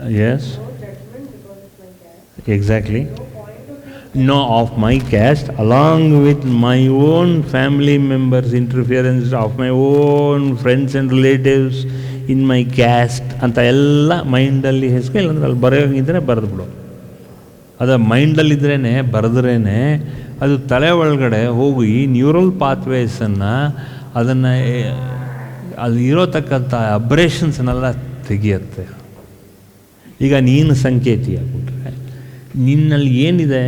Yes. Exactly. No, of my caste, along with my own family members' interference, of my own friends and relatives in my caste ಅಂತ ಎಲ್ಲ ಮೈಂಡಲ್ಲಿ ಹೆಸರು ಇಲ್ಲಾಂದ್ರೆ ಅಲ್ಲಿ ಬರೆಯೋಂಗಿದ್ರೆ ಬರೆದು ಬಿಡು. ಅದು ಮೈಂಡಲ್ಲಿದ್ರೇ ಬರೆದ್ರೇ ಅದು ತಲೆ ಒಳಗಡೆ ಹೋಗಿ ನ್ಯೂರಲ್ ಪಾತ್ವೇಸನ್ನು ಅದನ್ನು ಅಲ್ಲಿ ಇರೋತಕ್ಕಂಥ ಅಬ್ರೇಷನ್ಸ್ನೆಲ್ಲ ತೆಗಿಯತ್ತೆ. ಈಗ ನೀನು ಸಂಕೇತಿ ಆಗ್ಬಿಟ್ರೆ ನಿನ್ನಲ್ಲಿ ಏನಿದೆ?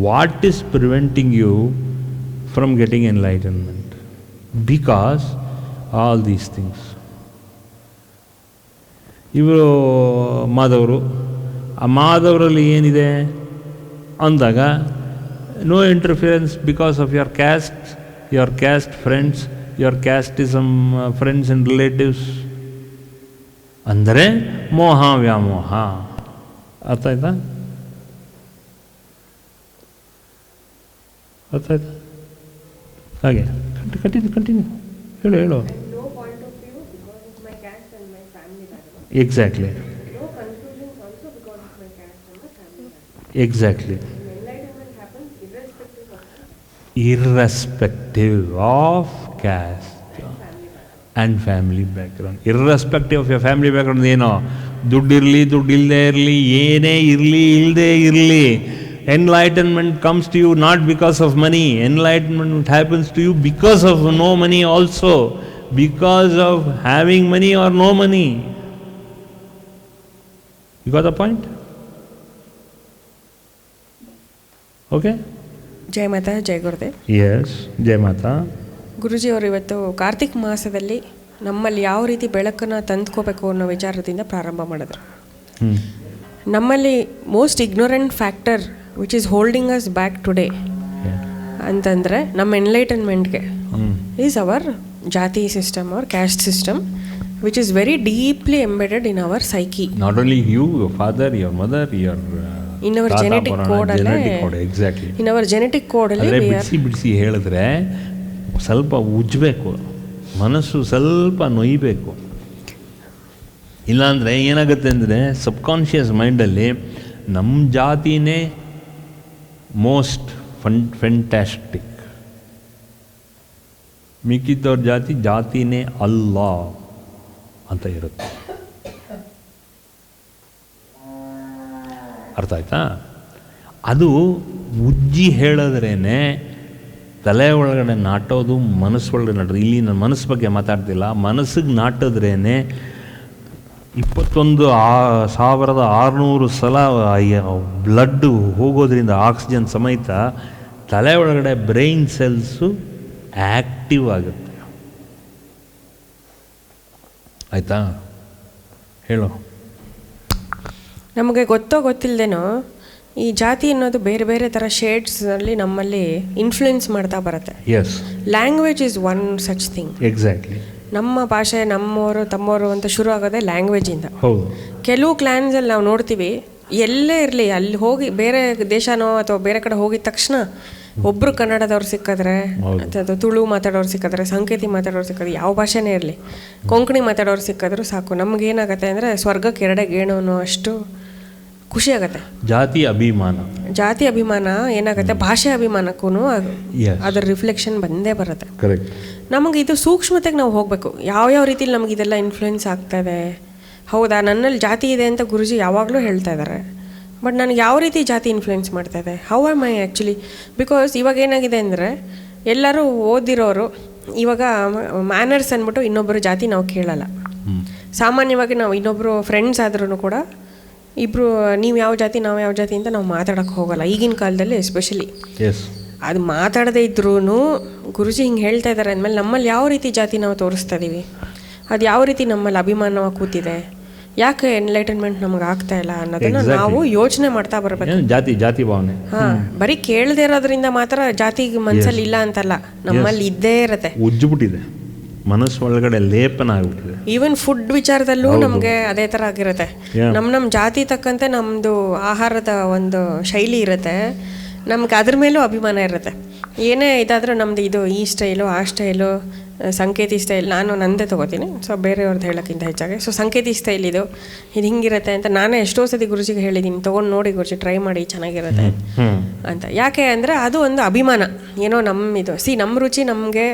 What is preventing you from getting enlightenment? Because all these things. ಇವರು ಮಾಧವರು, ಆ ಮಾಧವರಲ್ಲಿ ಏನಿದೆ ಅಂದಾಗ no interference because of your caste friends, your casteism friends and relatives ಅಂದರೆ ಮೋಹ ವ್ಯಾಮೋಹ. ಅರ್ಥ ಆಯ್ತಾ? ಅರ್ಥ ಆಯ್ತಾ? ಹಾಗೆ ಕಂಟಿನ್ಯೂ ಹೇಳು. Exactly irrespective of caste and family background. Irrespective of your family background ಏನೋ, ದುಡ್ಡಿರಲಿ ದುಡ್ಡಿಲ್ಲದೆ ಇರಲಿ, ಏನೇ ಇರಲಿ ಇಲ್ಲದೆ ಇರಲಿ, enlightenment comes to you not because of money. Enlightenment happens to you because of no money also, because of having money or no money. You got the point? Okay? ಜಯ ಮಾತಾ, ಜಯ Gurudev. Yes, ಜಯ ಮಾತಾ. ಗುರುಜಿ ಅವರು ಇವತ್ತು ಕಾರ್ತಿಕ್ ಮಾಸದಲ್ಲಿ ನಮ್ಮಲ್ಲಿ ಯಾವ ರೀತಿ ಬೆಳಕನ್ನು ತಂದ್ಕೋಬೇಕು ಅನ್ನೋ ವಿಚಾರದಿಂದ ಪ್ರಾರಂಭ ಮಾಡಿದ್ರು. ನಮ್ಮಲ್ಲಿ most ignorant factor which is holding us back today ಅಂತಂದರೆ ನಮ್ಮ ಎನ್ಲೈಟನ್ಮೆಂಟ್ಗೆ ಈಸ್ ಅವರ್ ಜಾತಿ system, our caste system, which is very deeply embedded in our psyche. Not only you, your father, your mother, your in our genetic ಕೋಡಲ್ಲೇ, exactly in our genetic ಕೋಡಲ್ಲಿ ಬಿಡಿಸಿ ಹೇಳಿದ್ರೆ ಸ್ವಲ್ಪ ಉಜ್ಜಬೇಕು, ಮನಸ್ಸು ಸ್ವಲ್ಪ ನೊಯ್ಬೇಕು. ಇಲ್ಲಾಂದರೆ ಏನಾಗುತ್ತೆ ಅಂದರೆ ಸಬ್ಕಾನ್ಷಿಯಸ್ ಮೈಂಡಲ್ಲಿ ನಮ್ಮ ಜಾತಿನೇ ಮೋಸ್ಟ್ ಫೆಂಟ್ಯಾಸ್ಟಿಕ್, ಮಿಕ್ಕಿದ್ದವ್ರ ಜಾತಿನೇ ಅಲ್ಲ ಅಂತ ಇರುತ್ತೆ. ಅರ್ಥ ಆಯ್ತಾ? ಅದು ಉಜ್ಜಿ ಹೇಳಿದ್ರೇ ತಲೆ ಒಳಗಡೆ ನಾಟೋದು, ಮನಸ್ಸು ಒಳಗಡೆ ನಾಟೋದು. ಇಲ್ಲಿ ನಾನು ಮನಸ್ಸು ಬಗ್ಗೆ ಮಾತಾಡ್ತಿಲ್ಲ, ಮನಸ್ಸಿಗೆ ನಾಟಿದ್ರೇ 21,600 ಸಲ ಬ್ಲಡ್ಡು ಹೋಗೋದ್ರಿಂದ ಆಕ್ಸಿಜನ್ ಸಮೇತ ತಲೆ ಒಳಗಡೆ ಬ್ರೈನ್ ಸೆಲ್ಸು ಆ್ಯಕ್ಟಿವ್ ಆಗುತ್ತೆ. ಆಯಿತಾ? ಹೇಳು. ನಮಗೆ ಗೊತ್ತೋ ಗೊತ್ತಿಲ್ಲದೇನೋ ಈ ಜಾತಿ ಅನ್ನೋದು ಬೇರೆ ಬೇರೆ ಥರ ಶೇಡ್ಸ್ನಲ್ಲಿ ನಮ್ಮಲ್ಲಿ ಇನ್ಫ್ಲುಯೆನ್ಸ್ ಮಾಡ್ತಾ ಬರುತ್ತೆ. Yes, language is one such thing. Exactly. ನಮ್ಮ ಭಾಷೆ ನಮ್ಮವರು ತಮ್ಮವರು ಅಂತ ಶುರು ಆಗೋದೇ ಲ್ಯಾಂಗ್ವೇಜಿಂದ. ಹೌದು. ಕೆಲವು ಕ್ಲಾನ್ಸಲ್ಲಿ ನಾವು ನೋಡ್ತೀವಿ, ಎಲ್ಲೇ ಇರಲಿ ಅಲ್ಲಿ ಹೋಗಿ ಬೇರೆ ದೇಶನೋ ಅಥವಾ ಬೇರೆ ಕಡೆ ಹೋಗಿದ ತಕ್ಷಣ ಒಬ್ಬರು ಕನ್ನಡದವ್ರು ಸಿಕ್ಕಿದ್ರೆ ಅಥವಾ ತುಳು ಮಾತಾಡೋರು ಸಿಕ್ಕಿದ್ರೆ, ಸಂಕೇತಿ ಮಾತಾಡೋರು ಸಿಕ್ಕಿದ್ರೆ, ಯಾವ ಭಾಷೆನೇ ಇರಲಿ, ಕೊಂಕಣಿ ಮಾತಾಡೋರು ಸಿಕ್ಕಿದ್ರು ಸಾಕು, ನಮಗೇನಾಗತ್ತೆ ಅಂದರೆ ಸ್ವರ್ಗಕ್ಕೆ ಎರಡೇ ಗೇಣು ಅನ್ನೋ ಅಷ್ಟು ಖುಷಿ ಆಗುತ್ತೆ. ಜಾತಿ ಅಭಿಮಾನ ಏನಾಗುತ್ತೆ, ಭಾಷೆ ಅಭಿಮಾನಕ್ಕೂ ಅದರ ರಿಫ್ಲೆಕ್ಷನ್ ಬಂದೇ ಬರುತ್ತೆ. ಕರೆಕ್ಟ್. ನಮಗೆ ಇದು ಸೂಕ್ಷ್ಮತೆಗೆ ನಾವು ಹೋಗಬೇಕು. ಯಾವ್ಯಾವ ರೀತಿಲಿ ನಮಗೆ ಇದೆಲ್ಲ ಇನ್ಫ್ಲುಯೆನ್ಸ್ ಆಗ್ತಾಯಿದೆ. ಹೌದಾ, ನನ್ನಲ್ಲಿ ಜಾತಿ ಇದೆ ಅಂತ ಗುರುಜಿ ಯಾವಾಗಲೂ ಹೇಳ್ತಾ ಇದ್ದಾರೆ, ಬಟ್ ನನಗೆ ಯಾವ ರೀತಿ ಜಾತಿ ಇನ್ಫ್ಲುಯೆನ್ಸ್ ಮಾಡ್ತಾ ಇದೆ, how am I actually? Because ಇವಾಗ ಏನಾಗಿದೆ ಅಂದರೆ ಎಲ್ಲರೂ ಓದಿರೋರು ಇವಾಗ ಮ್ಯಾನರ್ಸ್ ಅಂದ್ಬಿಟ್ಟು ಇನ್ನೊಬ್ಬರು ಜಾತಿ ನಾವು ಕೇಳಲ್ಲ. ಸಾಮಾನ್ಯವಾಗಿ ನಾವು ಇನ್ನೊಬ್ಬರು ಫ್ರೆಂಡ್ಸ್ ಆದ್ರೂ ಕೂಡ ಇಬ್ಬರು ನೀವು ಯಾವ ಜಾತಿ ನಾವು ಯಾವ ಜಾತಿ ಅಂತ ನಾವು ಮಾತಾಡೋಕ್ಕೆ ಹೋಗಲ್ಲ ಈಗಿನ ಕಾಲದಲ್ಲಿ ಎಸ್ಪೆಷಲಿ. ಅದು ಮಾತಾಡದೇ ಇದ್ರೂ ಗುರುಜಿ ಹಿಂಗೆ ಹೇಳ್ತಾ ಇದ್ದಾರೆ ಅಂದಮೇಲೆ ನಮ್ಮಲ್ಲಿ ಯಾವ ರೀತಿ ಜಾತಿ ನಾವು ತೋರಿಸ್ತಾ ಇದ್ದೀವಿ, ಅದು ಯಾವ ರೀತಿ ನಮ್ಮಲ್ಲಿ ಅಭಿಮಾನವಾಗಿ ಕೂತಿದೆ, ಯಾಕೆ ಎನ್ಲೈಟನ್ಮೆಂಟ್ ನಮಗೆ ಆಗ್ತಾ ಇಲ್ಲ ಅನ್ನೋದನ್ನ ನಾವು ಯೋಚನೆ ಮಾಡ್ತಾ ಬರಬೇಕು. ಜಾತಿ ಭಾವನೆ ಬರೀ ಕೇಳದೇ ಇರೋದ್ರಿಂದ ಮಾತ್ರ ಜಾತಿ ಮನಸ್ಸಲ್ಲಿ ಇಲ್ಲ ಅಂತಲ್ಲ, ನಮ್ಮಲ್ಲಿ ಇದ್ದೇ ಇರತ್ತೆ, ಉಜ್ಜಿಬಿಟ್ಟಿದೆ, ಮನಸ್ಸು ಒಳಗಡೆ ಲೇಪನ ಆಗಿಬಿಟ್ಟಿದೆ. ಈವನ್ ಫುಡ್ ವಿಚಾರದಲ್ಲೂ ನಮಗೆ ಅದೇ ಥರ ಆಗಿರುತ್ತೆ. ನಮ್ಮ ಜಾತಿ ತಕ್ಕಂತೆ ನಮ್ಮದು ಆಹಾರದ ಒಂದು ಶೈಲಿ ಇರುತ್ತೆ, ನಮ್ಗೆ ಅದ್ರ ಮೇಲೂ ಅಭಿಮಾನ ಇರುತ್ತೆ. ಏನೇ ಇದಾದರೂ ನಮ್ಮದು ಇದು ಈ ಸ್ಟೈಲು ಆ ಸ್ಟೈಲು ಸಂಕೇತಿ ಸ್ಟೈಲ್ ನಾನು ನಂದೇ ತೊಗೋತೀನಿ, ಸೊ ಬೇರೆಯವ್ರದ್ದು ಹೇಳೋಕ್ಕಿಂತ ಹೆಚ್ಚಾಗಿ. ಸೊ ಸಂಕೇತಿ ಸ್ಟೈಲ್ ಇದು ಹಿಂಗಿರುತ್ತೆ ಅಂತ ನಾನೇ ಎಷ್ಟೋ ಸತಿ ಗುರುಜಿಗೆ ಹೇಳಿದ್ದೀನಿ, ತೊಗೊಂಡು ನೋಡಿ ಗುರುಜಿ, ಟ್ರೈ ಮಾಡಿ ಚೆನ್ನಾಗಿರುತ್ತೆ ಅಂತ. ಯಾಕೆ ಅಂದರೆ ಅದು ಒಂದು ಅಭಿಮಾನ, ಏನೋ ನಮ್ಮ ನಮ್ಮ ರುಚಿ ನಮಗೆ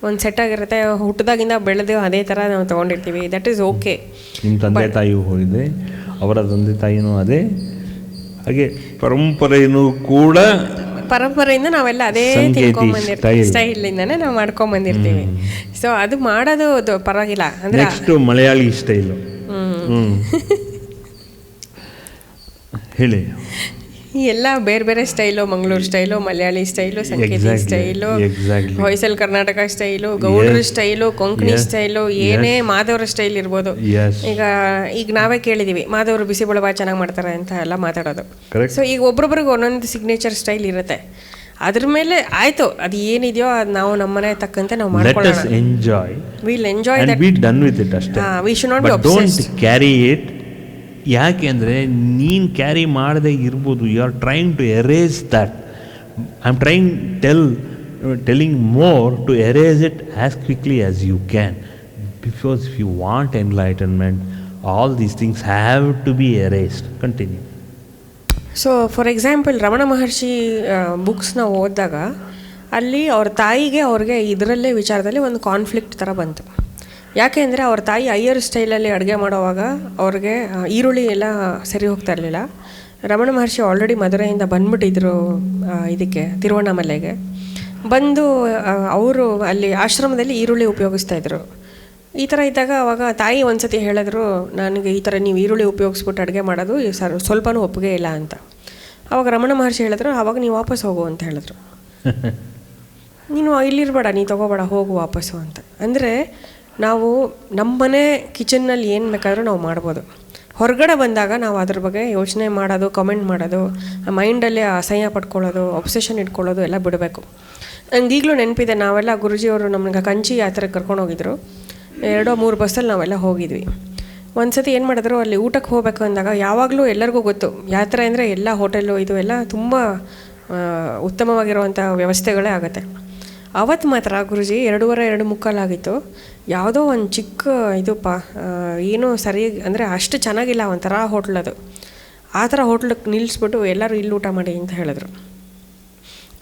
ಒಂದು ಸೆಟ್ ಆಗಿರುತ್ತೆ, ಹುಟ್ಟಿದಾಗಿಂದ ಬೆಳೆದು ಅದೇ ಥರ ನಾವು ತೊಗೊಂಡಿರ್ತೀವಿ, ದಟ್ ಈಸ್ ಓಕೆ. ನಿಮ್ಮ ತಂದೆ ತಾಯಿಯೂ ಹೋಗಿದೆ, ಅವರ ತಂದೆ ತಾಯಿನೂ ಅದೇ, ಹಾಗೆ ಪರಂಪರೆಯೂ ಕೂಡ ಪರಂಪರೆಯಿಂದ ನಾವೆಲ್ಲ ಅದೇ ತಿಳ್ಕೊಂಬಂದಿರ್ತೀವಿ, ಸ್ಟೈಲಿಂದಾನೇ ನಾವು ಮಾಡ್ಕೊಂಬಂದಿರ್ತೀವಿ. ಸೊ ಅದು ಮಾಡೋದು ಪರವಾಗಿಲ್ಲ. ಅಂದರೆ ನೆಕ್ಸ್ಟ್ ಮಲಯಾಳಿ ಸ್ಟೈಲು ಹೇಳಿ. ಎಲ್ಲ ಬೇರೆ ಬೇರೆ style, Mangaluru style, Malayali style, Sanketi style, Hoysal Karnataka style, ಗೌಡ್ರ ಸ್ಟೈಲು, ಕೊಂಕಣಿ ಸ್ಟೈಲು, ಏನೇ ಮಾದವರ ಸ್ಟೈಲ್ ಇರ್ಬೋದು. ಈಗ ನಾವೇ ಕೇಳಿದೀವಿ ಮಾದವರು ಬಿಸಿಬೇಳೆ ಭಾಳ ಚೆನ್ನಾಗಿ ಮಾಡ್ತಾರೆ ಅಂತ ಎಲ್ಲ ಮಾತಾಡೋದು. ಸೊ ಈಗ ಒಬ್ರೊಬ್ರಿಗೆ ಒಂದೊಂದು ಸಿಗ್ನೇಚರ್ ಸ್ಟೈಲ್ ಇರುತ್ತೆ, ಅದ್ರ ಮೇಲೆ ಆಯ್ತು ಅದು ಏನಿದೆಯೋ ಅದು ನಾವು ನಮ್ಮನೆ ತಕ್ಕಂತೆ ನಾವು ಮಾಡ್ಕೊಳ್ಳೋಣ. Will enjoy that, be done with it ಅಷ್ಟೇ. We should not be obsessed, carry it. ಯಾಕೆ ಅಂದರೆ ನೀನು ಕ್ಯಾರಿ ಮಾಡದೆ ಇರ್ಬೋದು, you are trying to erase that. I am trying telling more to erase it as quickly as you can, because if you want enlightenment all these things have to be erased. Continue. So for example Ramana Maharshi ಬುಕ್ಸ್ನ ಓದಿದಾಗ ಅಲ್ಲಿ ಅವ್ರ ತಾಯಿಗೆ ಅವ್ರಿಗೆ ಇದರಲ್ಲೇ ವಿಚಾರದಲ್ಲಿ ಒಂದು conflict ಥರ ಬಂತು. ಯಾಕೆ ಅಂದರೆ ಅವ್ರ ತಾಯಿ ಅಯ್ಯರ್ ಸ್ಟೈಲಲ್ಲಿ ಅಡುಗೆ ಮಾಡೋವಾಗ ಅವ್ರಿಗೆ ಈರುಳ್ಳಿ ಎಲ್ಲ ಸರಿ ಹೋಗ್ತಾ ಇರಲಿಲ್ಲ. ರಮಣ ಮಹರ್ಷಿ ಆಲ್ರೆಡಿ ಮಧುರೆಯಿಂದ ಬಂದ್ಬಿಟ್ಟಿದ್ರು ಇದಕ್ಕೆ ತಿರುವಣ್ಣಾಮಲೆಗೆ. ಬಂದು ಅವರು ಅಲ್ಲಿ ಆಶ್ರಮದಲ್ಲಿ ಈರುಳ್ಳಿ ಉಪಯೋಗಿಸ್ತಾಯಿದ್ರು. ಈ ಥರ ಇದ್ದಾಗ ಅವಾಗ ತಾಯಿ ಒಂದು ಸತಿ ಹೇಳಿದ್ರು, ನನಗೆ ಈ ಥರ ನೀವು ಈರುಳ್ಳಿ ಉಪಯೋಗಿಸ್ಬಿಟ್ಟು ಅಡುಗೆ ಮಾಡೋದು ಸ್ವಲ್ಪನೂ ಒಪ್ಪಿಗೆ ಇಲ್ಲ ಅಂತ. ಅವಾಗ ರಮಣ ಮಹರ್ಷಿ ಹೇಳಿದ್ರು, ಆವಾಗ ನೀವು ವಾಪಸ್ ಹೋಗು ಅಂತ ಹೇಳಿದ್ರು. ನೀನು ಇಲ್ಲಿರಬೇಡ, ನೀ ತೊಗೋಬೇಡ, ಹೋಗು ವಾಪಸ್ಸು ಅಂತ. ಅಂದರೆ ನಾವು ನಮ್ಮನೆ ಕಿಚನ್ನಲ್ಲಿ ಏನು ಬೇಕಾದರೂ ನಾವು ಮಾಡ್ಬೋದು. ಹೊರಗಡೆ ಬಂದಾಗ ನಾವು ಅದ್ರ ಬಗ್ಗೆ ಯೋಚನೆ ಮಾಡೋದು, ಕಮೆಂಟ್ ಮಾಡೋದು, ಮೈಂಡಲ್ಲಿ ಅಸಹ್ಯ ಪಡ್ಕೊಳ್ಳೋದು, ಒಬ್ಸೆಷನ್ ಇಟ್ಕೊಳ್ಳೋದು ಎಲ್ಲ ಬಿಡಬೇಕು. ನಂಗೆ ಈಗಲೂ ನೆನಪಿದೆ, ನಾವೆಲ್ಲ ಗುರುಜಿಯವರು ನಮ್ಗೆ ಕಂಚಿ ಯಾತ್ರೆಗೆ ಕರ್ಕೊಂಡೋಗಿದ್ರು. 2-3 ಬಸ್ಸಲ್ಲಿ ನಾವೆಲ್ಲ ಹೋಗಿದ್ವಿ. ಒಂದು ಸತಿ ಏನು ಮಾಡಿದ್ರು, ಅಲ್ಲಿ ಊಟಕ್ಕೆ ಹೋಗ್ಬೇಕು ಅಂದಾಗ ಯಾವಾಗಲೂ ಎಲ್ಲರಿಗೂ ಗೊತ್ತು ಯಾತ್ರೆ ಅಂದರೆ ಎಲ್ಲ ಹೋಟೆಲ್ಲು ಇದು ಎಲ್ಲ ತುಂಬ ಉತ್ತಮವಾಗಿರುವಂಥ ವ್ಯವಸ್ಥೆಗಳೇ ಆಗುತ್ತೆ. ಅವತ್ತು ಮಾತ್ರ ಗುರುಜಿ 2:30-2:45 ಆಗಿತ್ತು. ಯಾವುದೋ ಒಂದು ಚಿಕ್ಕ ಏನೋ ಸರಿ ಅಂದರೆ ಅಷ್ಟು ಚೆನ್ನಾಗಿಲ್ಲ, ಒಂಥರ ಹೋಟ್ಲದು. ಆ ಥರ ಹೋಟ್ಲಿಗೆ ನಿಲ್ಲಿಸ್ಬಿಟ್ಟು ಎಲ್ಲರೂ ಇಲ್ಲಿ ಊಟ ಮಾಡಿ ಅಂತ ಹೇಳಿದ್ರು.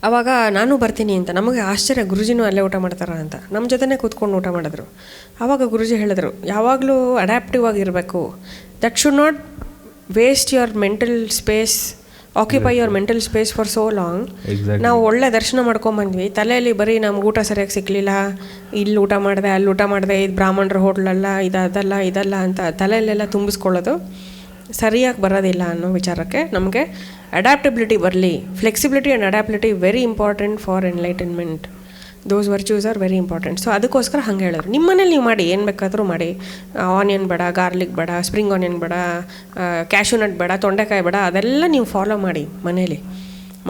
ಆವಾಗ ನಾನು ಬರ್ತೀನಿ ಅಂತ. ನಮಗೆ ಆಶ್ಚರ್ಯ, ಗುರುಜಿನೂ ಅಲ್ಲೇ ಊಟ ಮಾಡ್ತಾರ ಅಂತ. ನಮ್ಮ ಜೊತೆನೇ ಕೂತ್ಕೊಂಡು ಊಟ ಮಾಡಿದ್ರು. ಆವಾಗ ಗುರುಜಿ ಹೇಳಿದ್ರು, ಯಾವಾಗಲೂ ಅಡ್ಯಾಪ್ಟಿವ್ ಆಗಿರಬೇಕು. That should not waste your mental space, occupy your mental space for so long. ನಾವು ಒಳ್ಳೆ ದರ್ಶನ ಮಾಡ್ಕೊಂಬಂದ್ವಿ, ತಲೆಯಲ್ಲಿ ಬರೀ ನಮ್ಗೆ ಊಟ ಸರಿಯಾಗಿ ಸಿಕ್ಕಲಿಲ್ಲ, ಇಲ್ಲಿ ಊಟ ಮಾಡಿದೆ, ಅಲ್ಲಿ ಊಟ ಮಾಡಿದೆ, ಇದು ಬ್ರಾಹ್ಮಣರ ಹೋಟ್ಲಲ್ಲ, ಇದಲ್ಲ ಅಂತ ತಲೆಯಲ್ಲೆಲ್ಲ ತುಂಬಿಸ್ಕೊಳ್ಳೋದು ಸರಿಯಾಗಿ ಬರೋದಿಲ್ಲ ಅನ್ನೋ ವಿಚಾರಕ್ಕೆ ನಮಗೆ ಅಡ್ಯಾಪ್ಟಬಿಲಿಟಿ ಬರಲಿ. Flexibility and adaptability very important for enlightenment. Those virtues are very important. So ಅದಕ್ಕೋಸ್ಕರ ಹಂಗೆ ಹೇಳಿದ್ರು. ನಿಮ್ಮ ಮನೇಲಿ ನೀವು ಮಾಡಿ, ಏನು ಬೇಕಾದರೂ ಮಾಡಿ. ಆನಿಯನ್ ಬೇಡ, ಗಾರ್ಲಿಕ್ ಬೇಡ, ಸ್ಪ್ರಿಂಗ್ ಆನಿಯನ್ ಬೇಡ, ಕ್ಯಾಶ್ಯೂ ನಟ್ ಬೇಡ, ತೊಂಡೆಕಾಯಿ ಬೇಡ, ಅದೆಲ್ಲ ನೀವು ಫಾಲೋ ಮಾಡಿ ಮನೇಲಿ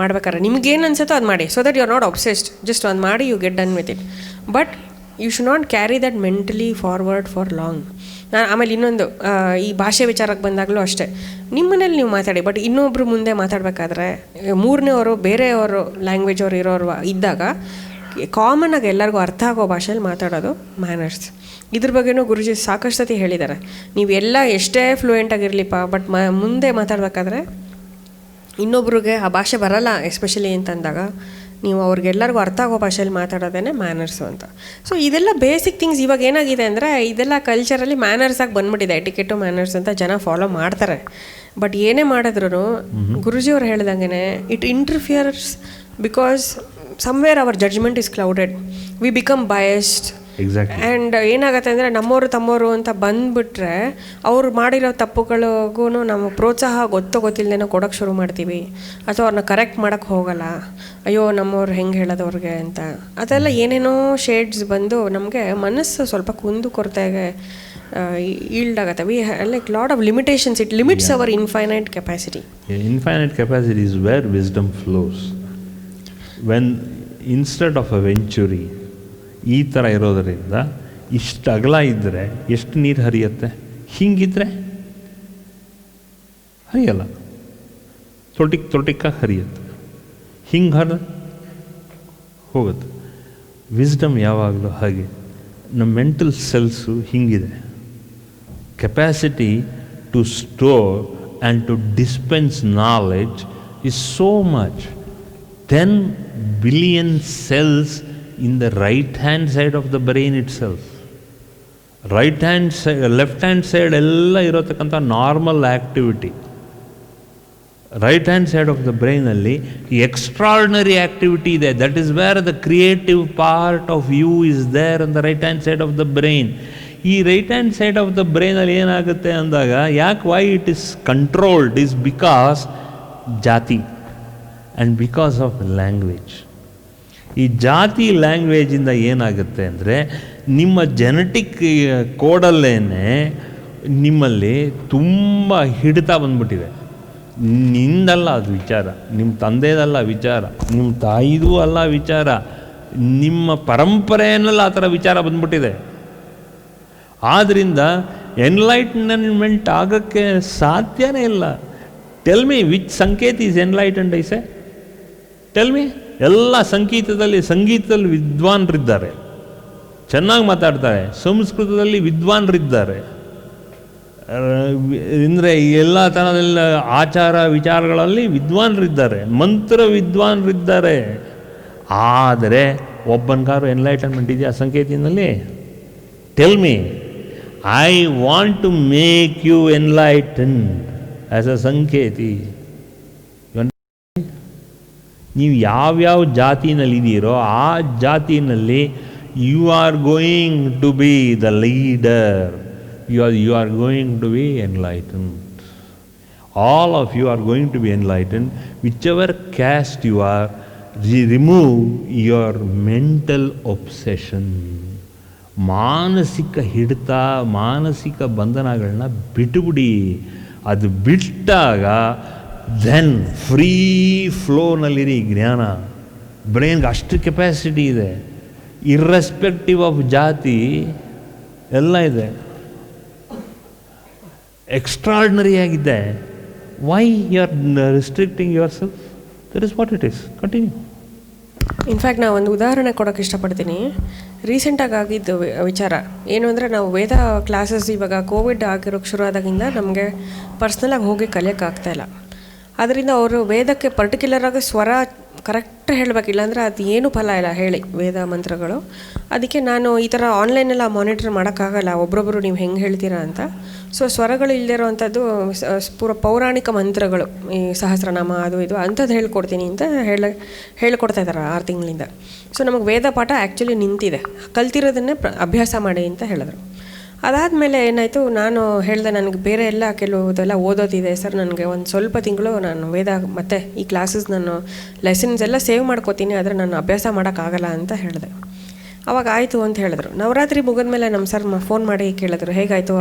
ಮಾಡ್ಬೇಕಾದ್ರೆ. ನಿಮ್ಗೇನು ಅನ್ಸುತ್ತೋ ಅದು ಮಾಡಿ. So that you are not obsessed, just ಒಂದು ಮಾಡಿ, you get done with it. But you should not carry that mentally forward for long. ಆಮೇಲೆ ಇನ್ನೊಂದು, ಈ ಭಾಷೆ ವಿಚಾರಕ್ಕೆ ಬಂದಾಗಲೂ ಅಷ್ಟೇ, ನಿಮ್ಮ ಮನೇಲಿ ನೀವು ಮಾತಾಡಿ, ಬಟ್ ಇನ್ನೊಬ್ಬರು ಮುಂದೆ ಮಾತಾಡಬೇಕಾದ್ರೆ ಮೂರನೇವರು ಬೇರೆಯವರು ಲ್ಯಾಂಗ್ವೇಜ್ ಅವ್ರು ಇರೋರು ಇದ್ದಾಗ ಕಾಮನಾಗಿ ಎಲ್ಲರಿಗೂ ಅರ್ಥ ಆಗೋ ಭಾಷೆಯಲ್ಲಿ ಮಾತಾಡೋದು ಮ್ಯಾನರ್ಸ್. ಇದ್ರ ಬಗ್ಗೆನೂ ಗುರುಜಿ ಸಾಕಷ್ಟು ಸತಿ ಹೇಳಿದ್ದಾರೆ. ನೀವು ಎಲ್ಲ ಎಷ್ಟೇ ಫ್ಲೂಯೆಂಟ್ ಆಗಿರಲಿಪ್ಪ, ಬಟ್ ಮುಂದೆ ಮಾತಾಡಬೇಕಾದ್ರೆ ಇನ್ನೊಬ್ರಿಗೆ ಆ ಭಾಷೆ ಬರಲ್ಲ ಎಸ್ಪೆಷಲಿ ಅಂತಂದಾಗ ನೀವು ಅವ್ರಿಗೆಲ್ಲರಿಗೂ ಅರ್ಥ ಆಗೋ ಭಾಷೆಯಲ್ಲಿ ಮಾತಾಡೋದೇ ಮ್ಯಾನರ್ಸು ಅಂತ. ಸೊ ಇದೆಲ್ಲ ಬೇಸಿಕ್ ಥಿಂಗ್ಸ್. ಇವಾಗ ಏನಾಗಿದೆ ಅಂದರೆ ಇದೆಲ್ಲ ಕಲ್ಚರಲ್ಲಿ ಮ್ಯಾನರ್ಸಾಗಿ ಬಂದ್ಬಿಟ್ಟಿದೆ. ಎಟಿಕೆಟು ಮ್ಯಾನರ್ಸ್ ಅಂತ ಜನ ಫಾಲೋ ಮಾಡ್ತಾರೆ. ಬಟ್ ಏನೇ ಮಾಡಿದ್ರು ಗುರುಜಿಯವ್ರು ಹೇಳ್ದಂಗೆ it interferes because somewhere our judgment is clouded, we become biased. Exactly. And ಏನಾಗುತ್ತೆ ಅಂದರೆ ನಮ್ಮವರು ತಮ್ಮವರು ಅಂತ ಬಂದುಬಿಟ್ರೆ ಅವ್ರು ಮಾಡಿರೋ ತಪ್ಪುಗಳಿಗೂ ನಾವು ಪ್ರೋತ್ಸಾಹ ಗೊತ್ತಿಲ್ಲದೇನೋ ಕೊಡೋಕ್ಕೆ ಶುರು ಮಾಡ್ತೀವಿ, ಅಥವಾ ಅವ್ರನ್ನ ಕರೆಕ್ಟ್ ಮಾಡೋಕ್ಕೆ ಹೋಗಲ್ಲ. ಅಯ್ಯೋ ನಮ್ಮವ್ರು ಹೆಂಗೆ ಹೇಳೋದವ್ರಿಗೆ ಅಂತ. ಅದೆಲ್ಲ ಏನೇನೋ ಶೇಡ್ಸ್ ಬಂದು ನಮಗೆ ಮನಸ್ಸು ಸ್ವಲ್ಪ ಕುಂದು ಕೊರತೆಗೆ ಈಲ್ಡ್ ಆಗುತ್ತೆ. We like lot of limitations. It limits our infinite capacity. Infinite capacity is where wisdom flows. When instead of a ವೆಂಚುರಿ ಈ ಥರ ಇರೋದರಿಂದ ಇಷ್ಟು ಅಗಲ ಇದ್ದರೆ ಎಷ್ಟು ನೀರು ಹರಿಯುತ್ತೆ? ಹಿಂಗಿದ್ರೆ ಹರಿಯಲ್ಲ, ತೊಟ್ಟಿಕ್ಕಾಗಿ ಹರಿಯುತ್ತೆ. ಹಿಂಗೆ ಹೋಗುತ್ತೆ. ವಿಸ್ಡಮ್ ಯಾವಾಗಲೂ ಹಾಗೆ ನಮ್ಮ ಮೆಂಟಲ್ ಸೆಲ್ಸು ಹಿಂಗಿದೆ. Capacity to store and to dispense knowledge is so much. 10 billion cells in the right hand side of the brain itself. Right hand side, left hand side ಎಲ್ಲ ಇರೋತಕ್ಕಂಥ normal activity. Right hand side of the ಬ್ರೈನಲ್ಲಿ extraordinary activity ಇದೆ. That is where the creative part of you is there on the right hand side of the brain. ಈ right hand side of the ಬ್ರೈನಲ್ಲಿ ಏನಾಗುತ್ತೆ ಅಂದಾಗ, ಯಾಕೆ why it is controlled is because ಜಾತಿ and because of language. ಈ ಜಾತಿ ಲ್ಯಾಂಗ್ವೇಜಿಂದ ಏನಾಗುತ್ತೆ ಅಂದರೆ, ನಿಮ್ಮ ಜೆನೆಟಿಕ್ ಕೋಡಲ್ಲೇ ನಿಮ್ಮಲ್ಲಿ ತುಂಬ ಹಿಡಿತ ಬಂದ್ಬಿಟ್ಟಿದೆ. ನಿಂದಲ್ಲ ಅದು ವಿಚಾರ, ನಿಮ್ಮ ತಂದೆದಲ್ಲ ವಿಚಾರ, ನಿಮ್ಮ ತಾಯಿದೂ ಅಲ್ಲ ವಿಚಾರ, ನಿಮ್ಮ ಪರಂಪರೆಯನ್ನೆಲ್ಲ ಆ ಥರ ವಿಚಾರ ಬಂದ್ಬಿಟ್ಟಿದೆ. ಆದ್ದರಿಂದ ಎನ್ಲೈಟ್ಮೆಂಟ್ ಆಗೋಕ್ಕೆ ಸಾಧ್ಯನೇ ಇಲ್ಲ. Tell me which Sanket is enlightened I ಸೆ? Tell me. ಎಲ್ಲ ಸಂಗೀತದಲ್ಲಿ ವಿದ್ವಾನ್ರಿದ್ದಾರೆ, ಚೆನ್ನಾಗಿ ಮಾತಾಡ್ತಾರೆ. ಸಂಸ್ಕೃತದಲ್ಲಿ ವಿದ್ವಾನ್ರಿದ್ದಾರೆ. ಅಂದರೆ ಎಲ್ಲ ಥರದೆಲ್ಲ ಆಚಾರ ವಿಚಾರಗಳಲ್ಲಿ ವಿದ್ವಾನ್ರಿದ್ದಾರೆ, ಮಂತ್ರ ವಿದ್ವಾನ್ರಿದ್ದಾರೆ. ಆದರೆ ಒಬ್ಬನಿಗಾರು ಎನ್ಲೈಟನ್ಮೆಂಟ್ ಇದೆಯಾ ಸಂಕೇತಿನಲ್ಲಿ? Tell me. I want to make you enlighten as a Sanketi. ನೀವು ಯಾವ್ಯಾವ ಜಾತಿನಲ್ಲಿದ್ದೀರೋ ಆ ಜಾತಿನಲ್ಲಿ you are going to be the leader. You are going to be enlightened. All of you are going to be enlightened. Whichever caste you are, remove your mental obsession. ಮಾನಸಿಕ ಹಿಡಿತ, ಮಾನಸಿಕ ಬಂಧನಗಳನ್ನ ಬಿಟ್ಟುಬಿಡಿ. ಅದು ಬಿಟ್ಟಾಗ ದೆನ್ ಫ್ರೀ ಫ್ಲೋನಲ್ಲಿರಿ. ಜ್ಞಾನ ಬ್ರೈನ್ಗೆ ಅಷ್ಟು capacity ಇದೆ. Irrespective of ಜಾತಿ ಎಲ್ಲ ಇದೆ. ಎಕ್ಸ್ಟ್ರಾರ್ಡಿನರಿ ಆಗಿದೆ. Why you are restricting yourself? That is what it is. Continue. In fact ನಾನು ಒಂದು ಉದಾಹರಣೆ ಕೊಡೋಕ್ಕೆ ಇಷ್ಟಪಡ್ತೀನಿ. ರೀಸೆಂಟಾಗಿ ಆಗಿದ್ದು ವಿಚಾರ ಏನು ಅಂದರೆ, ನಾವು ವೇದ ಕ್ಲಾಸಸ್ ಇವಾಗ ಕೋವಿಡ್ ಆಗಿರೋಕ್ಕೆ ಶುರು ಆದಾಗಿಂದ ನಮಗೆ ಪರ್ಸ್ನಲಾಗಿ ಹೋಗಿ ಕಲಿಯೋಕ್ಕಾಗ್ತಾಯಿಲ್ಲ. ಅದರಿಂದ ಅವರು ವೇದಕ್ಕೆ ಪರ್ಟಿಕ್ಯುಲರಾಗಿ ಸ್ವರ ಕರೆಕ್ಟ್ ಹೇಳಬೇಕಿಲ್ಲ ಅಂದರೆ ಅದು ಏನೂ ಫಲ ಇಲ್ಲ ಹೇಳಿ ವೇದ ಮಂತ್ರಗಳು. ಅದಕ್ಕೆ ನಾನು ಈ ಥರ ಆನ್ಲೈನೆಲ್ಲ ಮಾನಿಟರ್ ಮಾಡೋಕ್ಕಾಗಲ್ಲ, ಒಬ್ರೊಬ್ಬರು ನೀವು ಹೆಂಗೆ ಹೇಳ್ತೀರಾ ಅಂತ. ಸೊ ಸ್ವರಗಳು ಇಲ್ಲದಿರೋವಂಥದ್ದು ಪೂರ ಪೌರಾಣಿಕ ಮಂತ್ರಗಳು, ಈ ಸಹಸ್ರನಾಮ ಅದು ಇದು ಅಂಥದ್ದು ಹೇಳ್ಕೊಡ್ತೀನಿ ಅಂತ ಹೇಳ್ಕೊಡ್ತಾ ಇದ್ದಾರೆ 6 ತಿಂಗಳಿಂದ. ಸೊ ನಮಗೆ ವೇದ ಪಾಠ ಆ್ಯಕ್ಚುಲಿ ನಿಂತಿದೆ, ಕಲ್ತಿರೋದನ್ನೇ ಅಭ್ಯಾಸ ಮಾಡಿ ಅಂತ ಹೇಳಿದ್ರು. ಅದಾದಮೇಲೆ ಏನಾಯಿತು, ನಾನು ಹೇಳಿದೆ ನನಗೆ ಬೇರೆ ಎಲ್ಲ ಕೆಲವುದೆಲ್ಲ ಓದೋದಿದೆ ಸರ್, ನನಗೆ ಒಂದು ಸ್ವಲ್ಪ ತಿಂಗಳು ನಾನು ವೇದ ಮತ್ತು ಈ ಕ್ಲಾಸಸ್ ನಾನು ಲೆಸನ್ಸ್ ಎಲ್ಲ ಸೇವ್ ಮಾಡ್ಕೋತೀನಿ, ಆದರೆ ನಾನು ಅಭ್ಯಾಸ ಮಾಡೋಕ್ಕಾಗಲ್ಲ ಅಂತ ಹೇಳಿದೆ. ಅವಾಗ ಆಯಿತು ಅಂತ ಹೇಳಿದ್ರು. ನವರಾತ್ರಿ ಮುಗಿದ್ಮೇಲೆ ನಮ್ಮ ಸರ್ ಫೋನ್ ಮಾಡಿ ಕೇಳಿದ್ರು ಹೇಗಾಯಿತು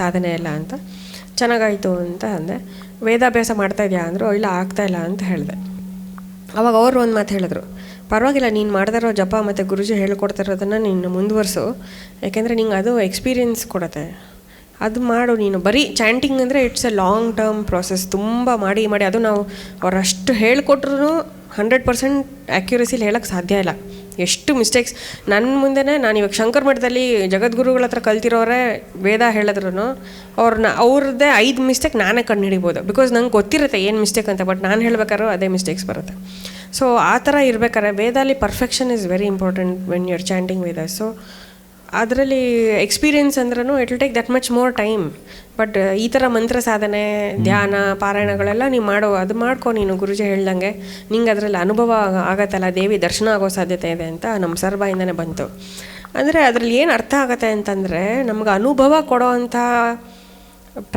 ಸಾಧನೆ ಎಲ್ಲ ಅಂತ. ಚೆನ್ನಾಗಾಯಿತು ಅಂತ ಅಂದೆ. ವೇದಾಭ್ಯಾಸ ಮಾಡ್ತಾಯಿದ್ಯಾ ಅಂದರು. ಇಲ್ಲ ಆಗ್ತಾಯಿಲ್ಲ ಅಂತ ಹೇಳಿದೆ. ಅವಾಗ ಅವರು ಒಂದು ಮಾತು ಹೇಳಿದ್ರು, ಪರವಾಗಿಲ್ಲ ನೀನು ಮಾಡ್ದಿರೋ ಜಪ ಮತ್ತು ಗುರುಜಿ ಹೇಳ್ಕೊಡ್ತಿರೋದನ್ನು ನೀನು ಮುಂದುವರಿಸು, ಯಾಕೆಂದರೆ ನಿಂಗೆ ಅದು ಎಕ್ಸ್ಪೀರಿಯೆನ್ಸ್ ಕೊಡುತ್ತೆ, ಅದು ಮಾಡು ನೀನು. ಬರೀ ಚಾಂಟಿಂಗ್ ಅಂದರೆ it's A long term process. ತುಂಬ ಮಾಡಿ ಅದು ನಾವು ಅವರಷ್ಟು ಹೇಳ್ಕೊಟ್ರು 100% ಆ್ಯಕ್ಯುರಸಿಲಿ ಹೇಳೋಕ್ಕೆ ಸಾಧ್ಯ ಇಲ್ಲ. ಎಷ್ಟು ಮಿಸ್ಟೇಕ್ಸ್ ನನ್ನ ಮುಂದೆನೇ. ನಾನು ಇವಾಗ ಶಂಕರ್ ಮಠದಲ್ಲಿ ಜಗದ್ಗುರುಗಳ ಹತ್ರ ಕಲ್ತಿರೋರೇ ವೇದ ಹೇಳಿದ್ರು ಅವ್ರದ್ದೇ 5 ಮಿಸ್ಟೇಕ್ ನಾನೇ ಕಂಡು ಹಿಡಿಬೋದು. ಬಿಕಾಸ್ ನಂಗೆ ಗೊತ್ತಿರುತ್ತೆ ಏನು ಮಿಸ್ಟೇಕ್ ಅಂತ, ಬಟ್ ನಾನು ಹೇಳ್ಬೇಕಾದ್ರೂ ಅದೇ ಮಿಸ್ಟೇಕ್ಸ್ ಬರುತ್ತೆ. ಸೊ ಆ ಥರ ಇರ್ಬೇಕಾದ್ರೆ ವೇದಲ್ಲಿ perfection is very important when you are chanting Veda. So ಅದರಲ್ಲಿ ಎಕ್ಸ್ಪೀರಿಯೆನ್ಸ್ ಅಂದ್ರೂ it will take that much more time. But ಈ ಥರ ಮಂತ್ರ ಸಾಧನೆ, ಧ್ಯಾನ, ಪಾರಾಯಣಗಳೆಲ್ಲ ನೀವು ಅದು ಮಾಡ್ಕೊ ನೀನು ಗುರುಜಿ ಹೇಳ್ದಂಗೆ. ನಿಂಗೆ ಅದರಲ್ಲಿ ಅನುಭವ ಆಗತ್ತಲ್ಲ, ದೇವಿ ದರ್ಶನ ಆಗೋ ಸಾಧ್ಯತೆ ಇದೆ ಅಂತ ನಮ್ಮ ಸರ್ ಬಾಯಿಂದನೇ ಬಂತು. ಅಂದರೆ ಅದರಲ್ಲಿ ಏನು ಅರ್ಥ ಆಗತ್ತೆ ಅಂತಂದರೆ, ನಮ್ಗೆ ಅನುಭವ ಕೊಡೋ ಅಂಥ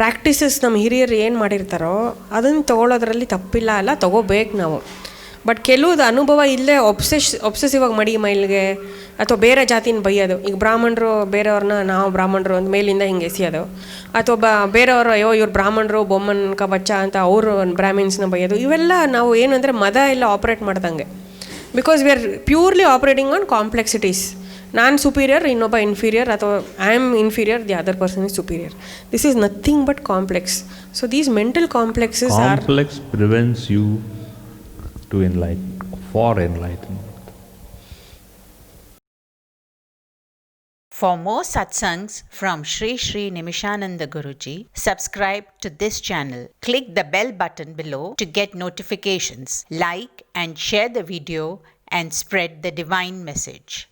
ಪ್ರಾಕ್ಟೀಸಸ್ ನಮ್ಮ ಹಿರಿಯರು ಏನು ಮಾಡಿರ್ತಾರೋ ಅದನ್ನು ತೊಗೊಳೋದ್ರಲ್ಲಿ ತಪ್ಪಿಲ್ಲ, ಅಲ್ಲ ತೊಗೋಬೇಕು ನಾವು. ಬಟ್ ಕೆಲವುದು ಅನುಭವ ಇಲ್ಲದೆ ಒಬ್ಸೆಸಿವ್ ಆಗಿ ಮಡಿ ಮೈಲ್ಗೆ ಅಥವಾ ಬೇರೆ ಜಾತಿನ ಬೈಯೋದು. ಈಗ ಬ್ರಾಹ್ಮಣರು ಬೇರೆಯವ್ರನ್ನ ನಾವು ಬ್ರಾಹ್ಮಣರು ಒಂದು ಮೇಲಿಂದ ಹಿಂಗೆ ಎಸೆಯೋದು, ಅಥವಾ ಬೇರೆಯವರು ಅಯ್ಯೋ ಇವ್ರು ಬ್ರಾಹ್ಮಣರು ಬೊಮ್ಮನ್ ಬಚ್ಚ ಅಂತ ಅವರು ಬ್ರಾಹ್ಮಿನ್ಸ್ನ ಬೈಯೋದು. ಇವೆಲ್ಲ ನಾವು ಏನಂದರೆ ಮದ ಎಲ್ಲ ಆಪ್ರೇಟ್ ಮಾಡ್ದಂಗೆ. Because we are purely operating on complexities. ನಾನು ಸುಪೀರಿಯರ್, ಇನ್ನೊಬ್ಬ ಇನ್ಫೀರಿಯರ್, ಅಥವಾ I am inferior, the other person is superior. This is nothing but complex. So these mental complexes are prevents you to enlighten, for enlightenment. For more satsangs from Sri Sri Nimishananda Guruji, subscribe to this channel. Click the bell button below to get notifications. Like and share the video and spread the divine message.